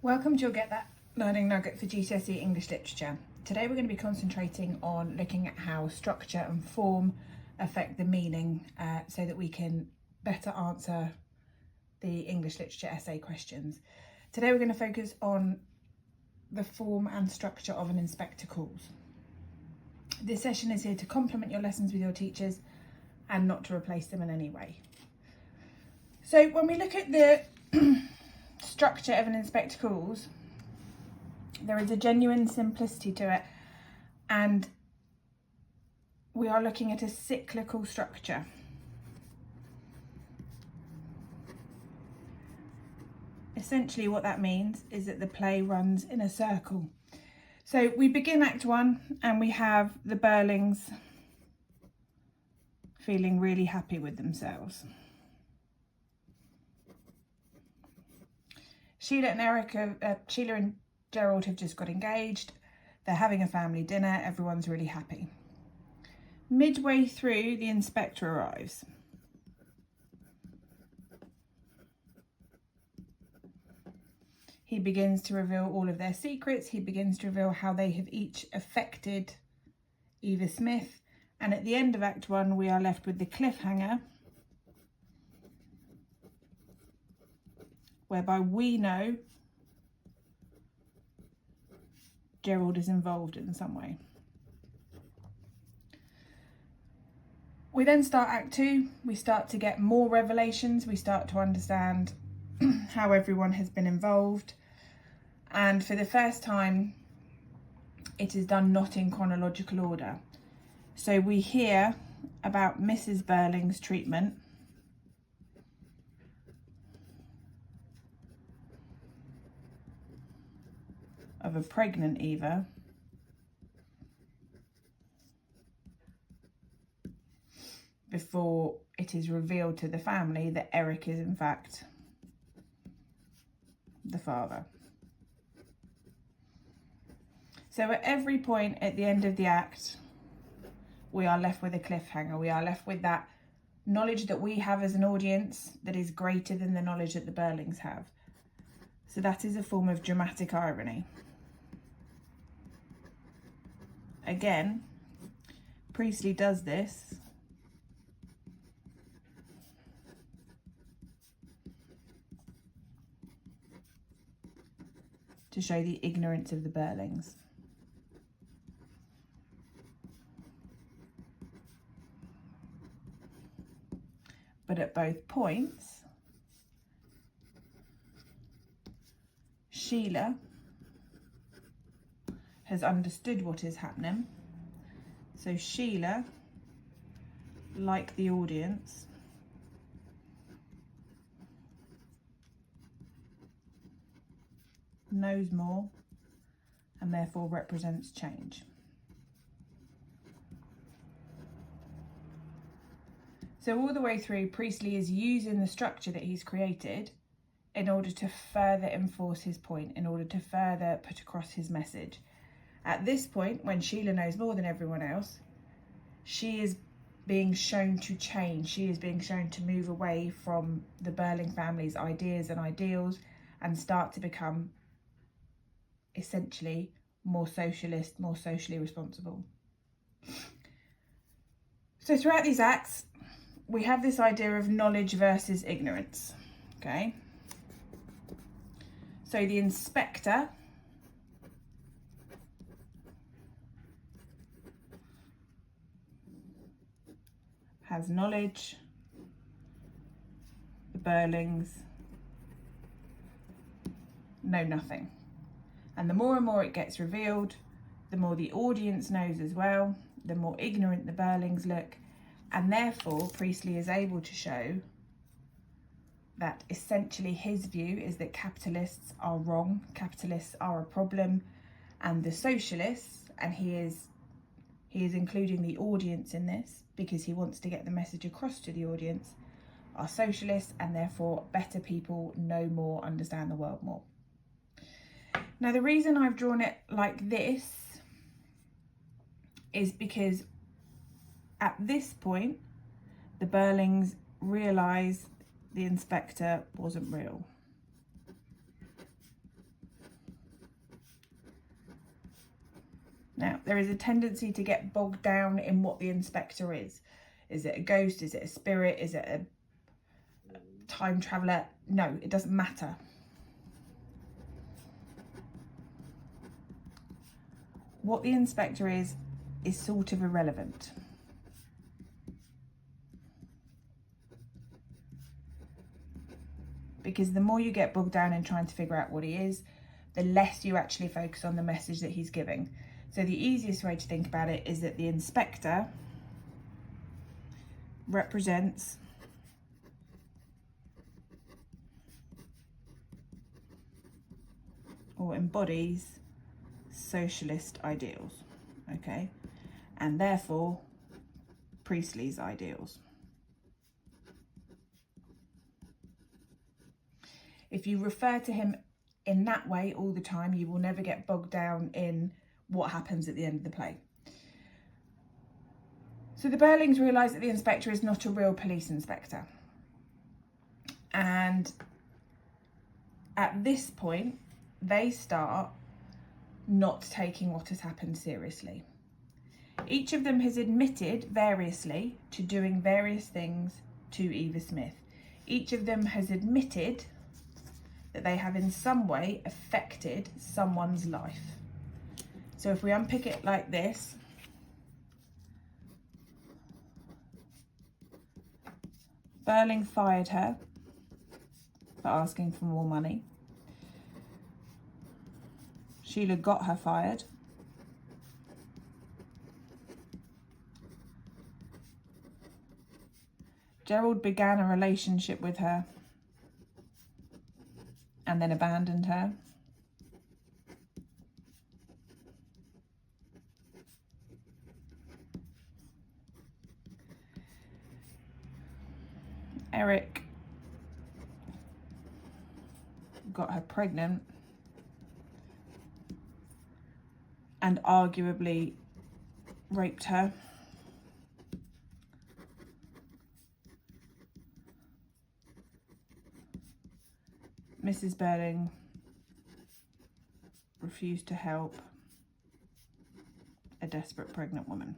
Welcome to your Get That Learning Nugget for GCSE English Literature. Today we're going to be concentrating on looking at how structure and form affect the meaning so that we can better answer the English Literature essay questions. Today we're going to focus on the form and structure of an Inspector Goole. This session is here to complement your lessons with your teachers and not to replace them in any way. So when we look at the structure of an Inspector Goole, there is a genuine simplicity to it, and we are looking at a cyclical structure. Essentially what that means is that the play runs in a circle. So we begin Act 1 and we have the Birlings feeling really happy with themselves. Sheila and Gerald have just got engaged. They're having a family dinner. Everyone's really happy. Midway through, the inspector arrives. He begins to reveal all of their secrets. He begins to reveal how they have each affected Eva Smith. And at the end of Act 1, we are left with the cliffhanger, whereby we know Gerald is involved in some way. We then start Act 2. We start to get more revelations. We start to understand how everyone has been involved. And for the first time, it is done not in chronological order. So we hear about Mrs. Birling's treatment, of a pregnant Eva, before it is revealed to the family that Eric is in fact the father. So at every point at the end of the act, we are left with a cliffhanger. We are left with that knowledge that we have as an audience that is greater than the knowledge that the Birlings have. So that is a form of dramatic irony. Again, Priestley does this to show the ignorance of the Birlings. But at both points, Sheila has understood what is happening. So Sheila, like the audience, knows more and therefore represents change. So all the way through, Priestley is using the structure that he's created in order to further enforce his point, in order to further put across his message. At this point, when Sheila knows more than everyone else, she is being shown to change. She is being shown to move away from the Birling family's ideas and ideals and start to become essentially more socialist, more socially responsible. So throughout these acts, we have this idea of knowledge versus ignorance, okay? So the inspector has knowledge, the Birlings know nothing. And the more and more it gets revealed, the more the audience knows as well, the more ignorant the Birlings look, and therefore Priestley is able to show that essentially his view is that capitalists are wrong, capitalists are a problem, and the socialists, and he is including the audience in this because he wants to get the message across to the audience, are socialists, and therefore better people know more, understand the world more. Now the reason I've drawn it like this is because at this point the Birlings realise the inspector wasn't real. Now, there is a tendency to get bogged down in what the inspector is. Is it a ghost? Is it a spirit? Is it a time traveller? No, it doesn't matter. What the inspector is sort of irrelevant. Because the more you get bogged down in trying to figure out what he is, the less you actually focus on the message that he's giving. So the easiest way to think about it is that the inspector represents or embodies socialist ideals, okay? And therefore Priestley's ideals. If you refer to him in that way all the time, you will never get bogged down in what happens at the end of the play. So the Birlings realise that the inspector is not a real police inspector. And at this point, they start not taking what has happened seriously. Each of them has admitted variously to doing various things to Eva Smith. Each of them has admitted that they have in some way affected someone's life. So if we unpick it like this, Birling fired her for asking for more money. Sheila got her fired. Gerald began a relationship with her and then abandoned her. Eric got her pregnant and arguably raped her. Mrs. Birling refused to help a desperate pregnant woman.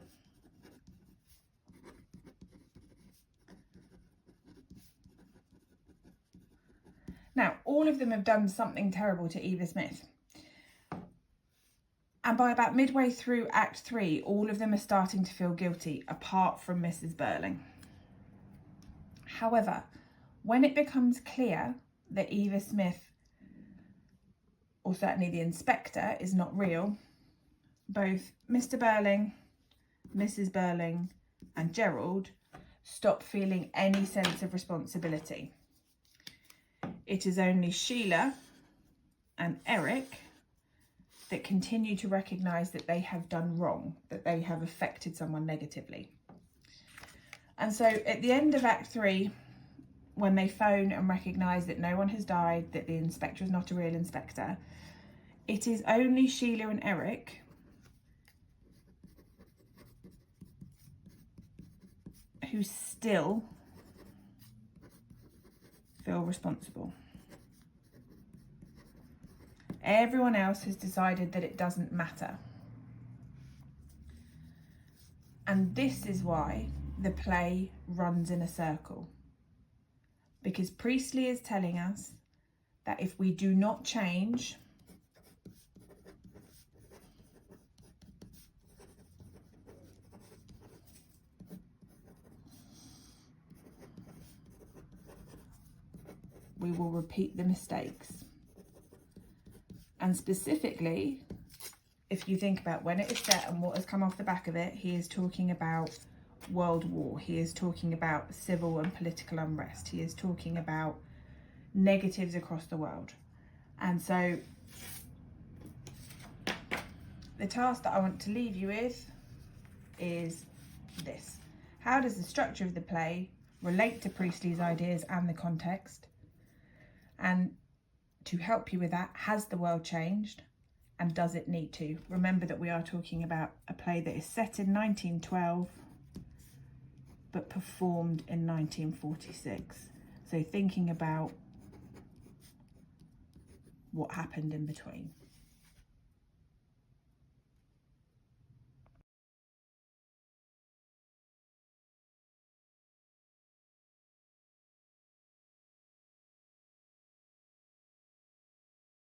Now, all of them have done something terrible to Eva Smith. And by about midway through Act 3, all of them are starting to feel guilty, apart from Mrs. Birling. However, when it becomes clear that Eva Smith, or certainly the inspector, is not real, both Mr. Birling, Mrs. Birling, and Gerald stop feeling any sense of responsibility. It is only Sheila and Eric that continue to recognise that they have done wrong, that they have affected someone negatively. And so at the end of Act 3, when they phone and recognise that no one has died, that the inspector is not a real inspector, it is only Sheila and Eric who still feel responsible. Everyone else has decided that it doesn't matter. And this is why the play runs in a circle. Because Priestley is telling us that if we do not change, we will repeat the mistakes. And specifically, if you think about when it is set and what has come off the back of it, he is talking about World War. He is talking about civil and political unrest. He is talking about negatives across the world. And so the task that I want to leave you with is this. How does the structure of the play relate to Priestley's ideas and the context? And to help you with that, has the world changed and does it need to? Remember that we are talking about a play that is set in 1912 but performed in 1946. So thinking about what happened in between.